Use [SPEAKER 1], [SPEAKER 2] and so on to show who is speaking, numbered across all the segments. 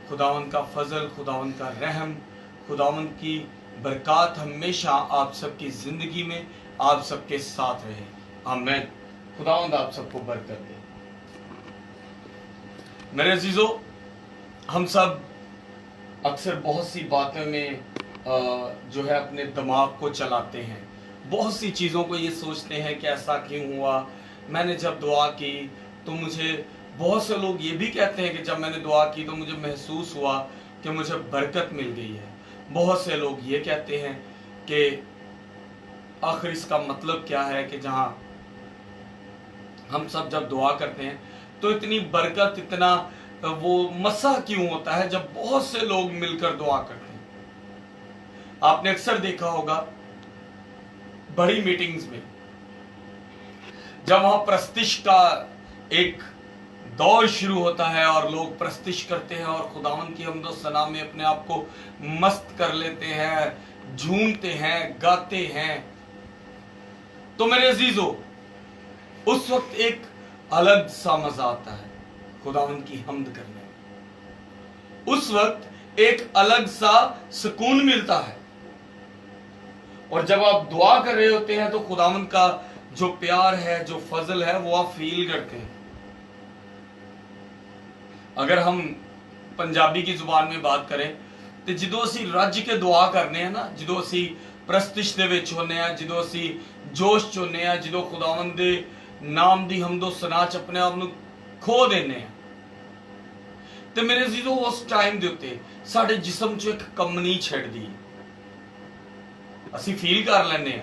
[SPEAKER 1] खुदावंद का फजल, खुदावंद का रहम, खुदावंद की बरकत हमेशा आप सबकी जिंदगी में, आप सबके साथ रहे। आमीन। खुदावंद आप सबको बरकत दे। मेरे अजीजों, हम सब अक्सर बहुत सी बातों में जो है अपने दिमाग को चलाते हैं, बहुत सी चीज़ों को ये सोचते हैं कि ऐसा क्यों हुआ, मैंने जब दुआ की तो मुझे, बहुत से लोग ये भी कहते हैं कि जब मैंने दुआ की तो मुझे महसूस हुआ कि मुझे बरकत मिल गई है। बहुत से लोग ये कहते हैं कि आखिर इसका मतलब क्या है कि जहां हम सब जब दुआ करते हैं तो इतनी बरकत, इतना वो मसा क्यों होता है जब बहुत से लोग मिलकर दुआ करते हैं। आपने अक्सर देखा होगा बड़ी मीटिंग्स में जब वहां प्रस्तिश का एक दौर शुरू होता है और लोग प्रस्तिश करते हैं और खुदावंद की हम्द और सना में अपने आप को मस्त कर लेते हैं, झूमते हैं, गाते हैं, तो मेरे अजीजों उस वक्त एक अलग सा मजा आता है खुदावंद की हम्द करने में। उस वक्त एक अलग सा सुकून मिलता है। और जब आप दुआ कर रहे होते हैं तो खुदावंद का जो प्यार है, जो फजल है, वो आप फील करते हैं। अगर हम पंजाबी की जुबान में बात करें तो ਜਦੋਂ ਅਸੀਂ ਰੱਜ ਕੇ ਦੁਆ ਕਰਨੇ ਆ ਨਾ, ਜਦੋਂ ਅਸੀਂ ਪ੍ਰਸਤਿਸ਼ ਦੇ ਵਿੱਚ ਹੁੰਨੇ ਆ, ਜਦੋਂ ਅਸੀਂ ਜੋਸ਼ ਚ ਹੁੰਨੇ ਆ, ਜਦੋਂ ਖੁਦਾਵੰਦ ਦੇ ਨਾਮ ਦੀ ਹਮਦੋ ਸਨਾ ਚ ਆਪਣੇ ਆਪ ਨੂੰ ਖੋ ਦਿੰਨੇ ਆ, ਤੇ ਮੇਰੇ ਅਜ਼ੀਜ਼ੋ ਉਸ ਟਾਈਮ ਦੇ ਉੱਤੇ ਸਾਡੇ ਜਿਸਮ ਚ ਇੱਕ ਕੰਮਣੀ ਛਿੜਦੀ ਹੈ। ਅਸੀਂ ਫੀਲ ਕਰ ਲੈਂਦੇ ਆ,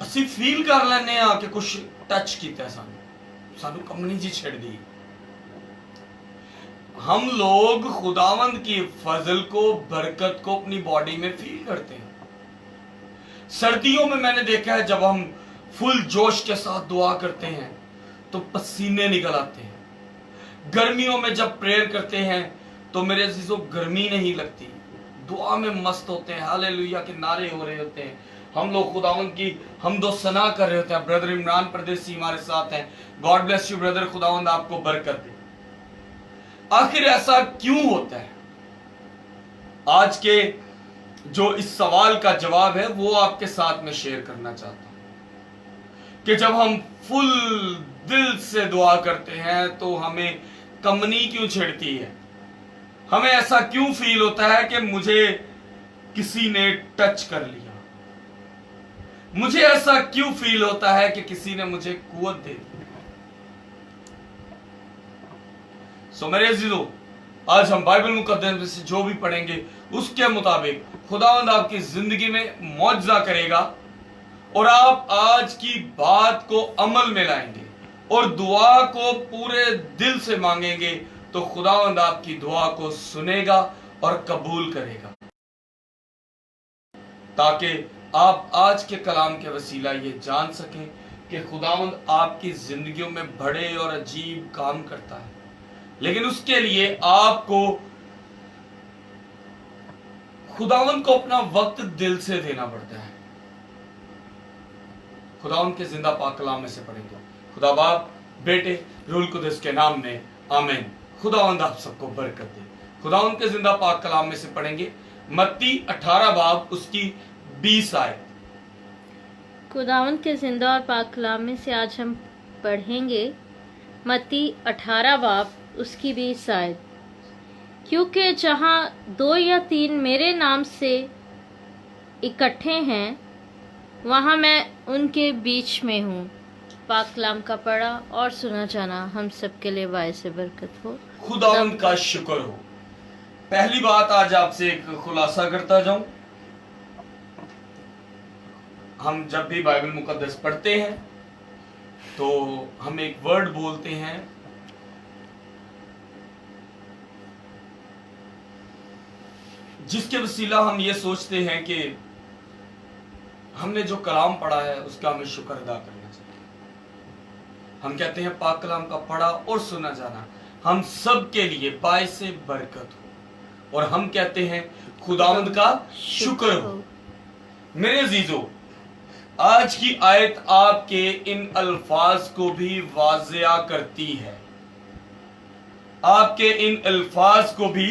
[SPEAKER 1] ਅਸੀਂ ਫੀਲ ਕਰ ਲੈਂਦੇ ਆ ਕਿ ਕੁਝ ਟੱਚ ਕੀਤਾ ਸਾਨੂੰ ਕੰਮਣੀ ਜੀ ਛਿੜਦੀ है। हम लोग खुदावंद की फजल को, बरकत को अपनी बॉडी में फील करते हैं। सर्दियों में मैंने देखा है जब हम फुल जोश के साथ दुआ करते हैं तो पसीने निकल आते हैं। गर्मियों में जब प्रेयर करते हैं तो मेरे अजीजों गर्मी नहीं लगती, दुआ में मस्त होते हैं, हालेलुया के नारे हो रहे होते हैं, हम लोग खुदावंद की हम्दो सना कर रहे होते हैं। ब्रदर इमरान परदेसी हमारे साथ हैं, गॉड ब्लेस यू ब्रदर, खुदावंद आपको बरकत दे। आखिर ऐसा क्यों होता है? आज के जो इस सवाल का जवाब है वो आपके साथ में शेयर करना चाहता हूं कि जब हम फुल दिल से दुआ करते हैं तो हमें कंबनी क्यों छिड़ती है, हमें ऐसा क्यों फील होता है कि मुझे किसी ने टच कर लिया, मुझे ऐसा क्यों फील होता है कि किसी ने मुझे कुव्वत दे दी। सो मेरे अजीजों, आज हम बाइबल मुकद्दस में से जो भी पढ़ेंगे उसके मुताबिक खुदावंद आपकी जिंदगी में मौजज़ा करेगा और आप आज की बात को अमल में लाएंगे और दुआ को पूरे दिल से मांगेंगे तो खुदावंद आपकी दुआ को सुनेगा और कबूल करेगा, ताकि आप आज के कलाम के वसीला ये जान सकें कि खुदावंद आपकी जिंदगियों में बड़े और अजीब काम करता है। लेकिन उसके लिए आपको खुदावंद को अपना वक्त दिल से देना पड़ता है। खुदावंद के जिंदा पाक कलाम में से पढ़ेंगे। खुदा बाप, बेटे, रूह कुदस के नाम में आमीन। खुदावंद आप सबको बरकत दे। खुदावंद के जिंदा पाक कलाम में से पढ़ेंगे मत्ती 18 बाब उसकी 20 आयत।
[SPEAKER 2] खुदावंद के जिंदा और पाक कलाम में से आज हम पढ़ेंगे मत्ती 18 बाब उसकी 20 आयत। क्योंकि जहाँ 2 या 3 मेरे नाम से इकट्ठे हैं वहाँ मैं उनके बीच में हूँ। पाक कलाम का पढ़ा और सुना जाना हम सबके लिए बायसे बरकत हो।
[SPEAKER 1] खुदावंद का शुक्र हो। पहली बात आज आपसे एक खुलासा करता जाऊं। हम जब भी बाइबल मुकद्दस पढ़ते हैं तो हम एक वर्ड बोलते हैं, जिसके वसीला हम ये सोचते हैं कि हमने जो कलाम पढ़ा है उसका हमें शुक्र अदा करना चाहिए। हम कहते हैं पाक कलाम का पढ़ा और सुना जाना हम सब के लिए बायसे बरकत हो, और हम कहते हैं खुदावंद का शुक्र हो। मेरे अजीजों, आज की आयत आपके इन अल्फाज को भी वाज़िया करती है। आपके इन अल्फाज को भी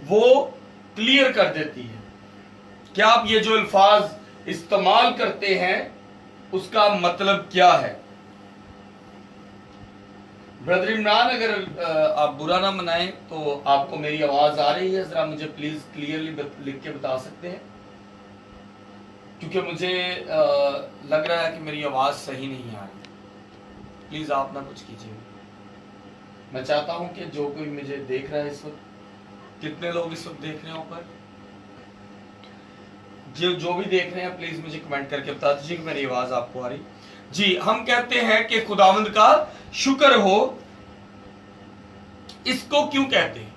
[SPEAKER 1] वो क्लियर कर देती है कि आप ये जो अल्फाज इस्तेमाल करते हैं उसका मतलब क्या है। ब्रदर इमरान, अगर आप बुरा ना मनाएं तो आपको मेरी आवाज आ रही है? जरा मुझे प्लीज क्लियरली लिख के बता सकते हैं, क्योंकि मुझे लग रहा है कि मेरी आवाज सही नहीं आ रही। प्लीज आप ना कुछ कीजिए। मैं चाहता हूं कि जो कोई मुझे देख रहा है इस वक्त, कितने लोग इस वक्त देख रहे हैं ऊपर, जो भी देख रहे हैं प्लीज मुझे कमेंट करके बता दीजिए कि मेरी आवाज आपको आ रही। जी, हम कहते हैं कि खुदावंद का शुक्र हो। इसको क्यों कहते हैं?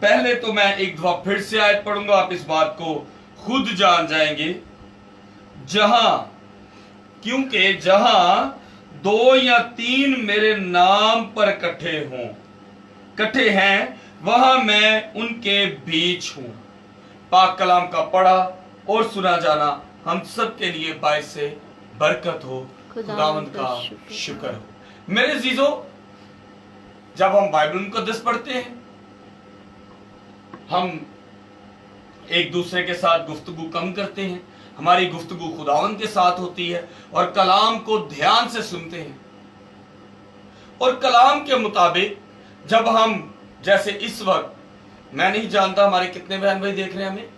[SPEAKER 1] पहले तो मैं एक दफा फिर से आयत पढ़ूंगा, आप इस बात को खुद जान जाएंगे। क्योंकि जहां 2 या 3 मेरे नाम पर इकट्ठे हैं, वहां मैं उनके बीच हूं। पाक कलाम का पढ़ा और सुना जाना हम सब के लिए बाइस से बरकत हो। खुदावंद का शुक्र हो। मेरे अजीजों, जब हम बाइबल मुकद्दस पढ़ते हैं, हम एक दूसरे के साथ गुफ्तगू कम करते हैं। हमारी गुफ्तगू खुदावंद के साथ होती है और कलाम को ध्यान से सुनते हैं। और कलाम के मुताबिक जब हम, जैसे इस वक्त, मैं नहीं जानता हमारे कितने बहन भाई देख रहे हैं हमें।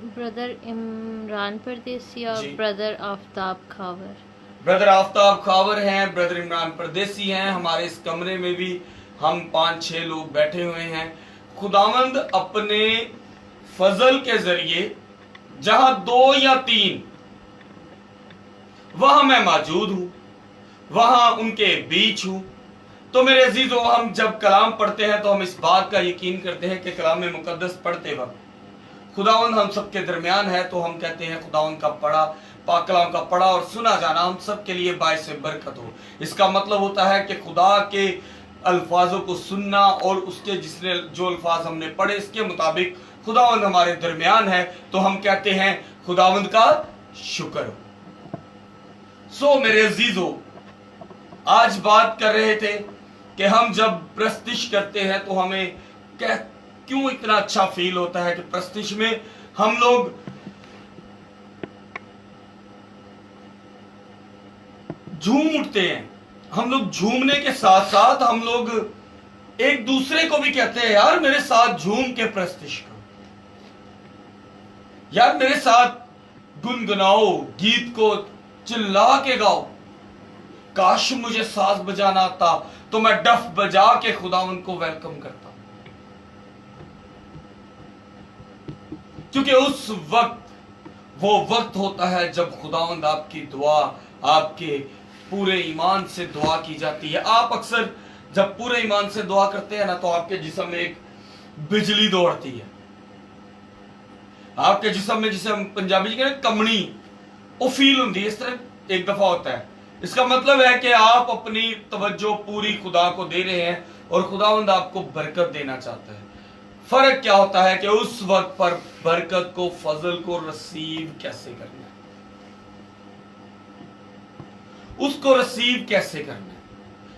[SPEAKER 2] ब्रदर इमरान परदेसी और ब्रदर आफ्ताब खावर।
[SPEAKER 1] ब्रदर आफ्ताब खावर हैं, ब्रदर इमरान परदेसी हैं। हमारे इस कमरे में भी हम 5-6 लोग बैठे हुए हैं। खुदावंद अपने फजल के जरिए जहां 2 या 3, वहां मैं मौजूद हूं, वहां उनके बीच हूं। तो मेरे अजीजों, हम जब कलाम पढ़ते हैं तो हम इस बात का यकीन करते हैं कि कलाम में मुकद्दस पढ़ते वक्त खुदावंद हम सबके दरमियान है। तो हम कहते हैं खुदावंद का पढ़ा, पाक कलाम का पढ़ा और सुना जाना हम सब के लिए बाइस से बरकत हो। इसका मतलब होता है कि खुदा के अल्फाजों को सुनना और उसके जो अल्फाज हमने पढ़े इसके मुताबिक खुदावंद हमारे दरमियान है, तो हम कहते हैं खुदावंद का शुक्र हो। सो मेरे अजीजों, आज बात कर रहे थे कि हम जब प्रस्तिश करते हैं तो हमें क्यों इतना अच्छा फील होता है कि प्रस्तिश में हम लोग झूम उठते हैं। हम लोग झूमने के साथ साथ हम लोग एक दूसरे को भी कहते हैं, यार मेरे साथ झूम के प्रस्तिश करो, यार मेरे साथ गुनगुनाओ, गीत को चिल्ला के गाओ। काश मुझे साज बजाना आता तो मैं डफ बजा के खुदावंद को वेलकम करता। क्योंकि उस वक्त वो वक्त होता है जब खुदावंद आपकी दुआ, आपके पूरे ईमान से दुआ की जाती है। आप अक्सर जब पूरे ईमान से दुआ करते हैं ना, तो आपके जिस्म में एक बिजली दौड़ती है। आपके जिस्म में, जिसे हम पंजाबी में कहते हैं कमनी, वो फील होती है। इस तरह एक दफा होता है। इसका मतलब है कि आप अपनी तवज्जो पूरी खुदा को दे रहे हैं और खुदावंद आपको बरकत देना चाहता है। फर्क क्या होता है कि उस वक्त पर बरकत को, फजल को रिसीव कैसे करना है, उसको रिसीव कैसे करना है।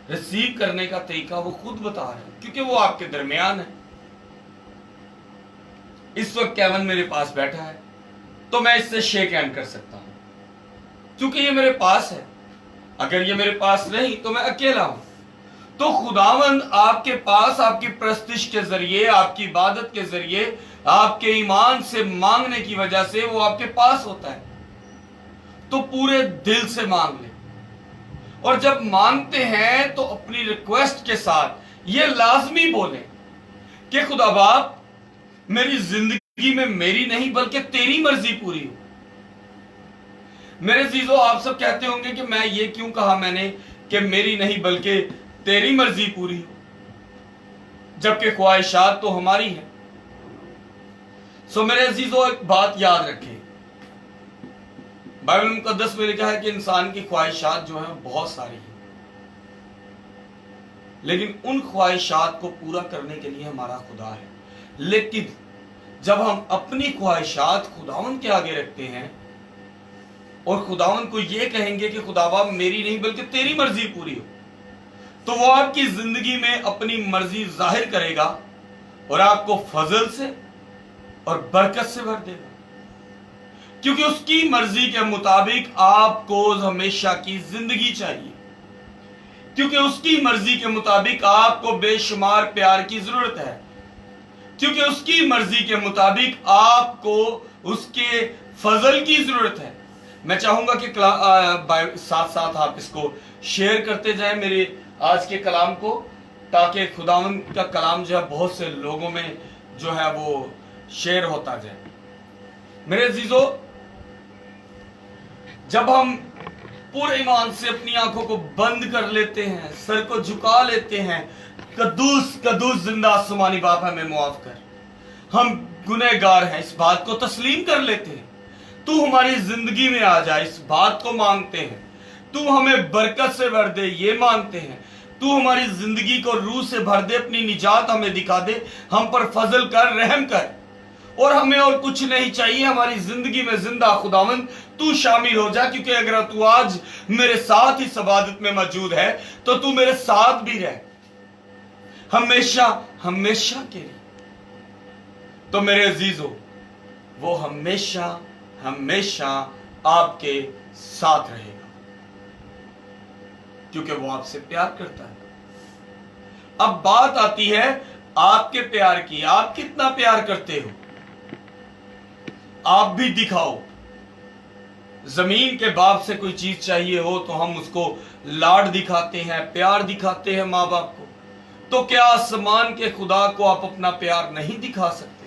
[SPEAKER 1] रिसीव करने का तरीका वो खुद बता रहे हैं, क्योंकि वो आपके दरमियान है। इस वक्त केवन मेरे पास बैठा है तो मैं इससे शेक हैंड कर सकता हूं, क्योंकि ये मेरे पास है। अगर ये मेरे पास नहीं तो मैं अकेला हूं। तो खुदावंद आपके पास आपकी प्रस्तिश के जरिए, आपकी इबादत के जरिए, आपके ईमान से मांगने की वजह से वो आपके पास होता है। तो पूरे दिल से मांग ले, और जब मांगते हैं तो अपनी रिक्वेस्ट के साथ ये लाजमी बोलें कि खुदा बाप, मेरी जिंदगी में मेरी नहीं बल्कि तेरी मर्जी पूरी हो। मेरे अजीजों, आप सब कहते होंगे कि मैं ये क्यों कहा मैंने कि मेरी नहीं बल्कि तेरी मर्जी पूरी हो, जबकि ख्वाहिशात तो हमारी है। सो मेरे अजीजों, एक बात याद रखें, बाइबल मुकद्दस में लिखा है कि इंसान की ख्वाहिशात जो है बहुत सारी हैं, लेकिन उन ख्वाहिशात को पूरा करने के लिए हमारा खुदा है। लेकिन जब हम अपनी ख्वाहिशात खुदावंद के आगे रखते हैं और खुदावंद को ये कहेंगे कि खुदावा मेरी नहीं बल्कि तेरी मर्जी पूरी हो, तो वो आपकी जिंदगी में अपनी मर्जी जाहिर करेगा और आपको फजल से और बरकत से भर देगा, क्योंकि उसकी मर्जी के मुताबिक आपको हमेशा की जिंदगी चाहिए, क्योंकि उसकी मर्जी के मुताबिक आपको बेशुमार प्यार की जरूरत है, क्योंकि उसकी मर्जी के मुताबिक आपको उसके फजल की जरूरत है। मैं चाहूंगा कि साथ साथ आप इसको शेयर करते जाएं मेरे आज के कलाम को, ताकि खुदावंद का कलाम जो है बहुत से लोगों में जो है वो शेयर होता जाए। मेरे अजीजों, जब हम पूरे ईमान से अपनी आंखों को बंद कर लेते हैं, सर को झुका लेते हैं, कद्दूस कद्दूस जिंदा आसमानी बाप हमें मुआफ कर, हम गुनहगार हैं, इस बात को तस्लीम कर लेते हैं, तू हमारी जिंदगी में आ जा, इस बात को मांगते हैं, तू हमें बरकत से भर दे ये मांगते हैं, तू हमारी जिंदगी को रूह से भर दे, अपनी निजात हमें दिखा दे, हम पर फजल कर, रहम कर, और हमें और कुछ नहीं चाहिए हमारी जिंदगी में। जिंदा खुदावंद तू शामिल हो जा, क्योंकि अगर तू आज मेरे साथ इस इबादत में मौजूद है तो तू मेरे साथ भी रह हमेशा हमेशा के लिए। तो मेरे अजीजों, वो हमेशा हमेशा आपके साथ रहेगा, क्योंकि वो आपसे प्यार करता है। अब बात आती है आपके प्यार की, आप कितना प्यार करते हो, आप भी दिखाओ। जमीन के बाप से कोई चीज चाहिए हो तो हम उसको लाड दिखाते हैं, प्यार दिखाते हैं माँ बाप को, तो क्या आसमान के खुदा को आप अपना प्यार नहीं दिखा सकते?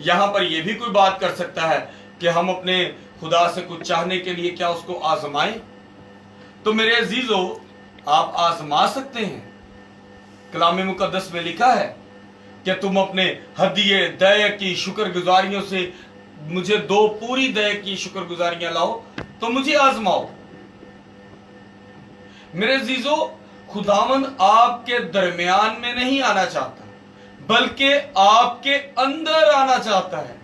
[SPEAKER 1] यहां पर यह भी कोई बात कर सकता है कि हम अपने खुदा से कुछ चाहने के लिए क्या उसको आजमाएं? तो मेरे अजीजों, आप आजमा सकते हैं। कलाम मुकद्दस में लिखा है कि तुम अपने हदिये दया की शुक्रगुजारियों से मुझे दो पूरी दया की शुक्रगुजारियां लाओ, तो मुझे आजमाओ। मेरे अजीजों, खुदावंद आपके दरमियान में नहीं आना चाहता, बल्कि आपके अंदर आना चाहता है।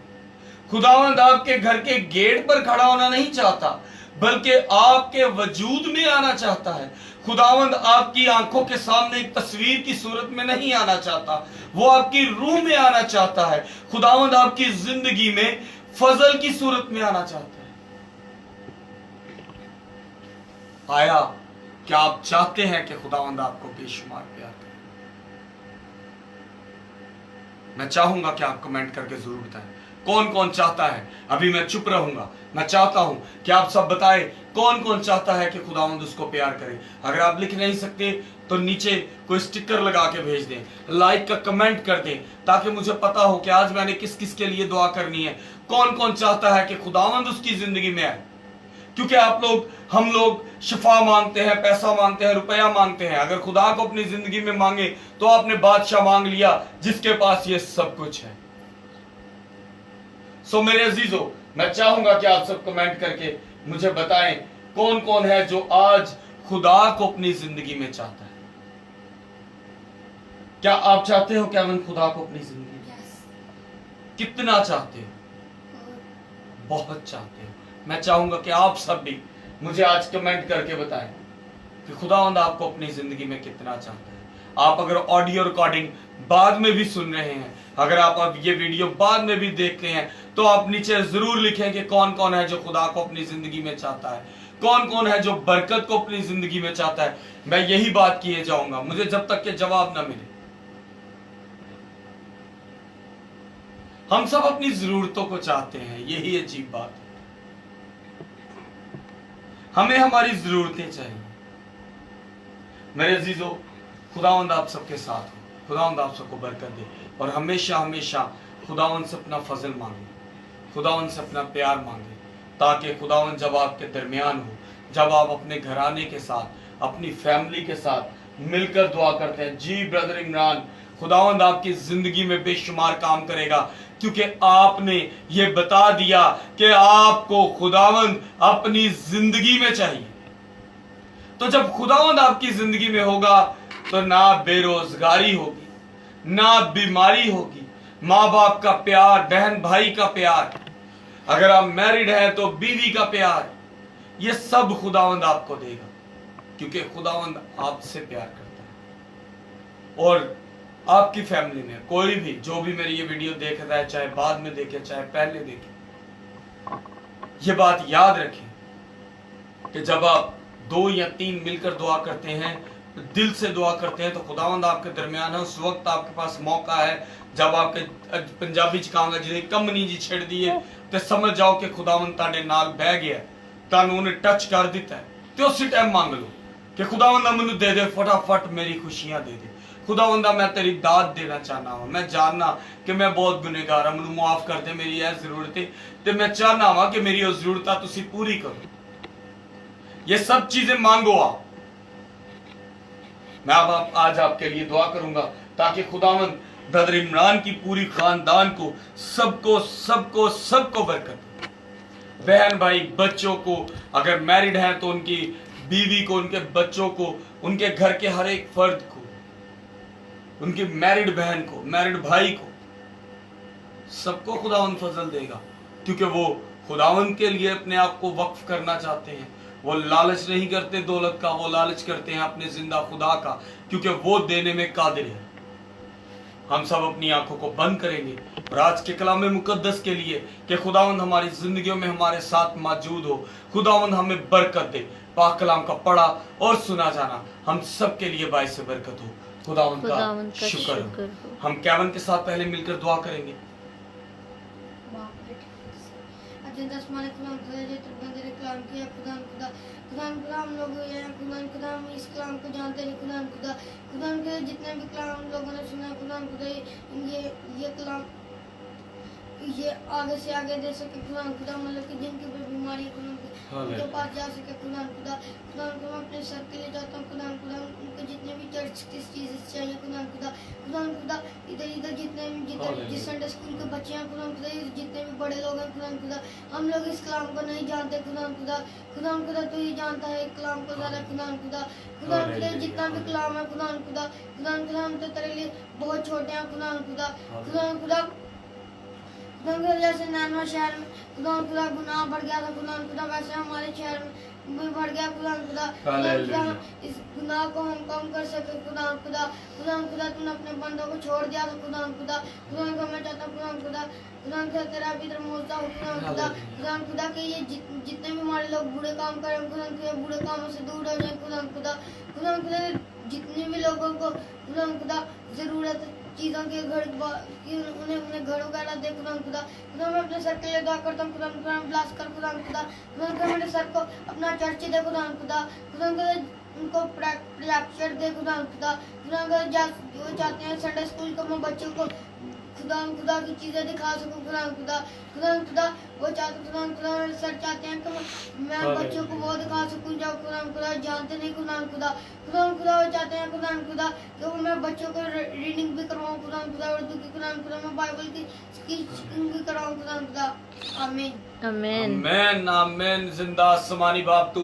[SPEAKER 1] खुदावंद आपके घर के गेट पर खड़ा होना नहीं चाहता, बल्कि आपके वजूद में आना चाहता है। खुदावंद आपकी आंखों के सामने एक तस्वीर की सूरत में नहीं आना चाहता, वो आपकी रूह में आना चाहता है। खुदावंद आपकी जिंदगी में फजल की सूरत में आना चाहता है। आया क्या आप चाहते हैं कि खुदावंद आपको बेशुमार प्यार करे? मैं चाहूंगा कि आप कमेंट करके जरूर बताएं कौन कौन चाहता है। अभी मैं चुप रहूंगा, मैं चाहता हूं कि आप सब बताएं कौन कौन चाहता है कि खुदावंद उसको प्यार करे। अगर आप लिख नहीं सकते तो नीचे कोई स्टिकर लगा के भेज दें, लाइक का कमेंट कर दें, ताकि मुझे पता हो कि आज मैंने किस किस के लिए दुआ करनी है। कौन कौन चाहता है कि खुदावंद उसकी जिंदगी में आए, क्योंकि आप लोग, हम लोग शिफा मांगते हैं, पैसा मांगते हैं, रुपया मांगते हैं। अगर खुदा को अपनी जिंदगी में मांगे तो आपने बादशाह मांग लिया जिसके पास ये सब कुछ है। सो मेरे अजीजों, मैं चाहूंगा कि आप सब कमेंट करके मुझे बताएं कौन कौन है जो आज खुदा को अपनी जिंदगी में चाहता है। क्या आप चाहते हो क्या खुदा को अपनी जिंदगी में? कितना चाहते हो? बहुत चाहते हो। मैं चाहूंगा कि आप सब भी मुझे आज कमेंट करके बताएं कि खुदावंद आपको अपनी जिंदगी में कितना चाहता है। आप अगर ऑडियो रिकॉर्डिंग बाद में भी सुन रहे हैं, अगर आप अब ये वीडियो बाद में भी देखते हैं, तो आप नीचे जरूर लिखें कि कौन कौन है जो खुदा को अपनी जिंदगी में चाहता है, कौन कौन है जो बरकत को अपनी जिंदगी में चाहता है। मैं यही बात किए जाऊंगा मुझे जब तक के जवाब ना मिले। हम सब अपनी जरूरतों को चाहते हैं, यही अजीब बात है। हमें हमारी जरूरतें चाहिए। मेरे अजीजों, खुदावंद आप सबके साथ हो, खुदावंद आप सबको बरकत दे, और हमेशा हमेशा खुदावंद से अपना फजल मांगे, खुदावंद से अपना प्यार मांगे, ताकि खुदावंद जब आपके दरमियान हो, जब आप अपने घराने के साथ, अपनी फैमिली के साथ मिलकर दुआ करते हैं, जी ब्रदर इमरान, खुदावंद आपकी जिंदगी में बेशुमार काम करेगा, क्योंकि आपने ये बता दिया कि आपको खुदावंद अपनी जिंदगी में चाहिए। तो जब खुदावंद आपकी जिंदगी में होगा तो ना बेरोजगारी होगी, ना बीमारी होगी, माँ बाप का प्यार, बहन भाई का प्यार, अगर आप मैरिड हैं तो बीवी का प्यार, ये सब खुदावंद आपको देगा, क्योंकि खुदावंद आपसे प्यार करता है। और आपकी फैमिली में कोई भी जो भी मेरी ये वीडियो देख रहा है, चाहे बाद में देखे चाहे पहले देखे, ये बात याद रखें कि जब आप 2 या 3 मिलकर दुआ करते हैं, दिल से दुआ करते हैं, तो खुदावंद आपके दरमियान है। उस वक्त आपके पास मौका है, जब आपके पंजाबी च कहांगा जिन्हें कम नहीं जी छेड़ दिए, तो समझ जाओ कि खुदावंद ताड़े नाल बह गया, तानू उन्हें टच कर दिता है। तो उसी टाइम मांग लो कि खुदावंदा मैनू दे दे, फटाफट मेरी खुशियां दे दे। खुदावंदा मैं तेरी दाद देना चाहना वा, मैं जानना कि मैं बहुत गुनहगार हां, मैनू माफ कर दे, मेरी यह जरूरत है, ते मैं चाहना वा कि मेरी वो जरूरत तुसी पूरी करो। ये सब चीजें मांगो आप। मैं अब आज आपके लिए दुआ करूंगा ताकि खुदावंद ब्रदर इमरान की पूरी खानदान को, सबको सबको सबको बरकत, बहन भाई बच्चों को, अगर मैरिड हैं तो उनकी बीवी को, उनके बच्चों को, उनके घर के हर एक फर्द को, उनकी मैरिड बहन को, मैरिड भाई को, सबको खुदावंद फजल देगा, क्योंकि वो खुदावंद के लिए अपने आप को वक्फ करना चाहते हैं। वो लालच नहीं करते दौलत का, वो लालच करते हैं अपने जिंदा खुदा का, क्योंकि वो देने में कादिर है। हम सब अपनी आंखों को बंद करेंगे और आज के कलाम मुकद्दस के लिए कि खुदावंद हमारी जिंदगियों में हमारे साथ मौजूद हो, खुदावंद हमें बरकत दे। पाक कलाम का पढ़ा और सुना जाना हम सब के लिए बाइस से बरकत हो। खुदावंद का शुक्र हो। हम कैवन के साथ पहले मिलकर दुआ करेंगे।
[SPEAKER 3] हम लोग खुदा हम इस कलाम को जानते हैं, खुदा के जितने भी कलाम हम लोगों ने सुना, खुदा ये कलाम ये आगे से आगे दे सके, खुदा मतलब कि जिनकी भी बीमारी उनके पास जा सके, खुदा मैं अपने सर के लिए जाता हूँ, खुदा उनको जितने भी चर्च किस चीज़ चाहिए, खुदा इधर जितने जिस संडे स्कूल के बच्चे हैं, खुदा जितने भी बड़े लोग हैं, खुदा हम लोग इस कलाम को नहीं जानते, खुदा तो ही जानता है कलाम को ज़्यादा, खुदा जितना भी कलाम है, खुदा हम तो तेरे लिए बहुत छोटे हैं, खुदा जैसे नैनवा शहर में खुदा गुनाह बढ़ गया था, खुदा वैसे हमारे शहर में भी बढ़ गया, खुदा इस गुनाह को हम कम कर सके, खुदा तूने अपने बंदों को छोड़ दिया था, खुदा मैं चाहता हूँ खुदा तेरा भी मौजूदा हो, खुदा के ये जितने भी हमारे लोग बुरे काम करें, खुदा बुरे कामों से दूर हो जाए, खुदा जितने भी लोगों को खुदा जरूरत चीज़ों के घर की उन्हें घर वगैरह दे, खुदा मैं अपने सर के लिए दुआ करता हूँ, खुदा ब्लास कर, खुदा मेरे सर को अपना चर्च दे, खुदा उनको लेक्चर दे, खुदा वो चाहते हैं संडे स्कूल को मैं बच्चों को खुदा की चीज़ें दिखा सकूँ, खुदा वो चाहते मेरे सर चाहते हैं कि मैं बच्चों को वो दिखा सकूँ जो खुदा जानते नहीं, खुदा वो चाहते हैं खुदा कि वो मैं बच्चों को रीडिंग भी करवाऊँ, खुदा उर्दू की, खुदा मैं बाइबल की स्पीकिंग भी कराऊँ, खुदा आमीन
[SPEAKER 2] आमीन
[SPEAKER 1] आमीन। जिंदा आसमानी बाप तू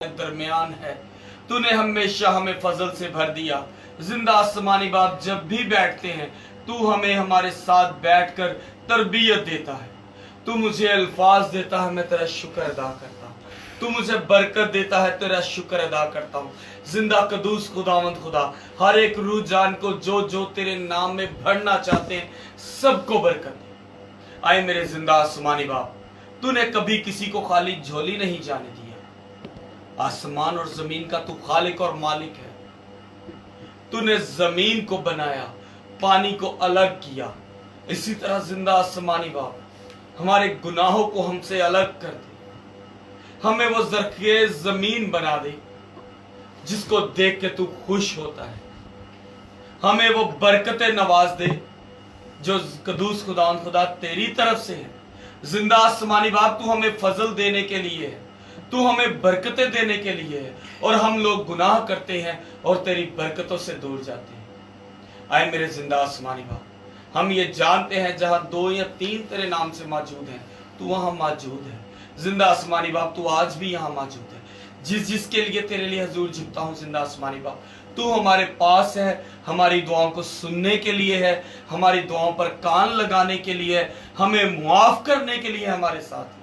[SPEAKER 1] दरमियान है, तूने हमेशा हमें फजल से भर दिया। जिंदा आसमानी बाप जब भी बैठते हैं तू हमें हमारे साथ बैठकर तरबियत देता है, तू मुझे अल्फाज देता है, मैं तेरा शुक्र अदा करता हूँ, तू मुझे बरकत देता है, तेरा शुक्र अदा करता हूँ। जिंदा कदूस खुदावंद खुदा हर एक रूह जान को जो जो तेरे नाम में भरना चाहते हैं सबको बरकत दे। आए मेरे जिंदा आसमानी बाप, तूने कभी किसी को खाली झोली नहीं जाने दिया। आसमान और जमीन का तू खालिक और मालिक है। तूने जमीन को बनाया, पानी को अलग किया, इसी तरह जिंदा आसमानी बाप हमारे गुनाहों को हमसे अलग कर दे, हमें वो जरखेज जमीन बना दे जिसको देख के तू खुश होता है, हमें वो बरकतें नवाज दे जो कदूस खुदा तेरी तरफ से है। जिंदा आसमानी बाप तू हमें फजल देने के लिए है, तू हमें बरकतें देने के लिए है, और हम लोग गुनाह करते हैं और तेरी बरकतों से दूर जाते हैं। आए मेरे जिंदा आसमानी बाप, हम ये जानते हैं जहां 2 या 3 तेरे नाम से मौजूद हैं तू वहां मौजूद है। जिंदा आसमानी बाप तू आज भी यहाँ मौजूद है। जिसके लिए तेरे लिए हजूर झुकता हूँ जिंदा आसमानी बाप, तू हमारे पास है, हमारी दुआओं को सुनने के लिए है, हमारी दुआओं पर कान लगाने के लिए है, हमें मुआफ करने के लिए हमारे साथ है।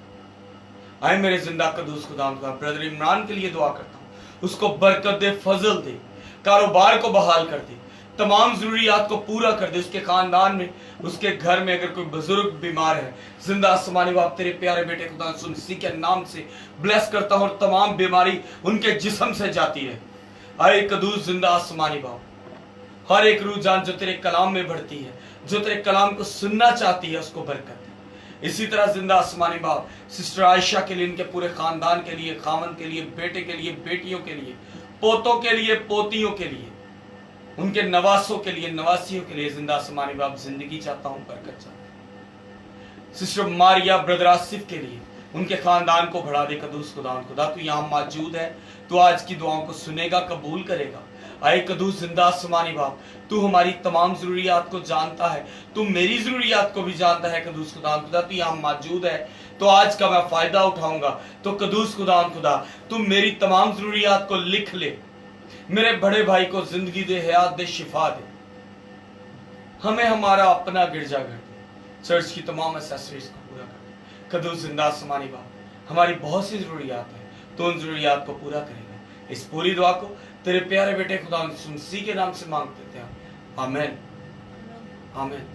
[SPEAKER 1] आए मेरे जिंदा कदूस खुदा, ब्रदर इमरान के लिए दुआ करता हूँ, उसको बरकत दे, फजल दे, कारोबार को बहाल कर दे, तमाम जरूरियात को पूरा कर दे। उसके खानदान में, उसके घर में अगर कोई बुजुर्ग बीमार है, जिंदा आसमानी बाप तेरे प्यारे बेटे खुदा सुनसी के नाम से ब्लेस करता हूं और तमाम बीमारी उनके जिस्म से जाती है। आए कदूस जिंदा आसमानी बाप, हर एक रूह जान जो तेरे कलाम में बढ़ती है, जो तेरे कलाम को सुनना चाहती है, उसको बरकत दे। इसी तरह जिंदा आसमानी बाप सिस्टर आयशा के लिए, इनके पूरे खानदान के लिए, खामन के लिए, बेटे के लिए, बेटियों के लिए, पोतों के लिए, पोतियों के लिए, उनके नवासों के लिए, नवासियों के लिए जिंदा आसमानी बाप जिंदगी चाहता हूं, बरकत चाहता हूं। सिस्टर मारिया ब्रदर आसिफ के लिए, उनके खानदान को बढ़ा दे कदूस खुदा तू यहाँ मौजूद है, तू आज की दुआओं को सुनेगा, कबूल करेगा। आए कदूस जिंदा आसमानी बाप, तू हमारी तमाम जरूरियात को जानता है, तू मेरी जरूरियात को भी जानता है। कदूस खुदा तू यहाँ मौजूद है, तो आज का मैं फायदा उठाऊंगा। तो कदूस खुदा तू मेरी तमाम जरूरियात को लिख ले, मेरे बड़े भाई को जिंदगी दे, हयात दे, शिफा दे, हमें हमारा अपना गिरजाघर दे, चर्च की तमाम एसेसरीज को पूरा कर दे। कदूस जिंदा आसमानी बाप, हमारी बहुत सी जरूरियात है, तो उन जरूरियात को पूरा करेगा। इस पूरी दुआ को तेरे प्यारे बेटे खुदा सुनसी के नाम से मांगते थे, आमीन आमीन।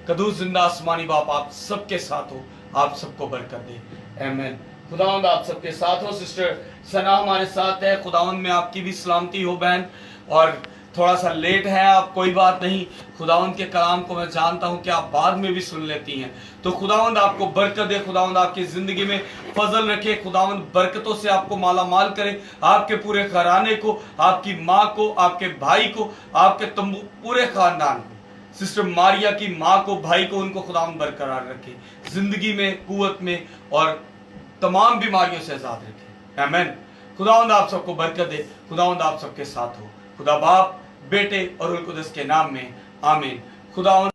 [SPEAKER 1] कदूस जिंदा आसमानी बाप आप सबके साथ हो, आप सबको बरकत दे, आमीन। खुदावंद आप सबके साथ हो। सिस्टर सना हमारे साथ है, खुदावंद में आपकी भी सलामती हो बहन। और थोड़ा सा लेट है आप, कोई बात नहीं, खुदावंद के कलाम को मैं जानता हूं कि आप बाद में भी सुन लेती हैं। तो खुदावंद आपको बरकत दे, खुदावंद आपकी जिंदगी में फजल रखे, खुदावंद बरकतों से आपको माला माल करे, आपके पूरे घराने को, आपकी माँ को, आपके भाई को, आपके पूरे खानदान को, सिस्टर मारिया की माँ को, भाई को, उनको खुदावंद बरकरार रखे, जिंदगी में, कुव्वत में और तमाम बीमारियों से आजाद रखे, आमीन। खुदावंद आप सबको बरकत दे, खुदावंद आप सबके साथ हो। खुदा बाप, बेटे और रूह कुदस के नाम में, आमीन। खुदावंद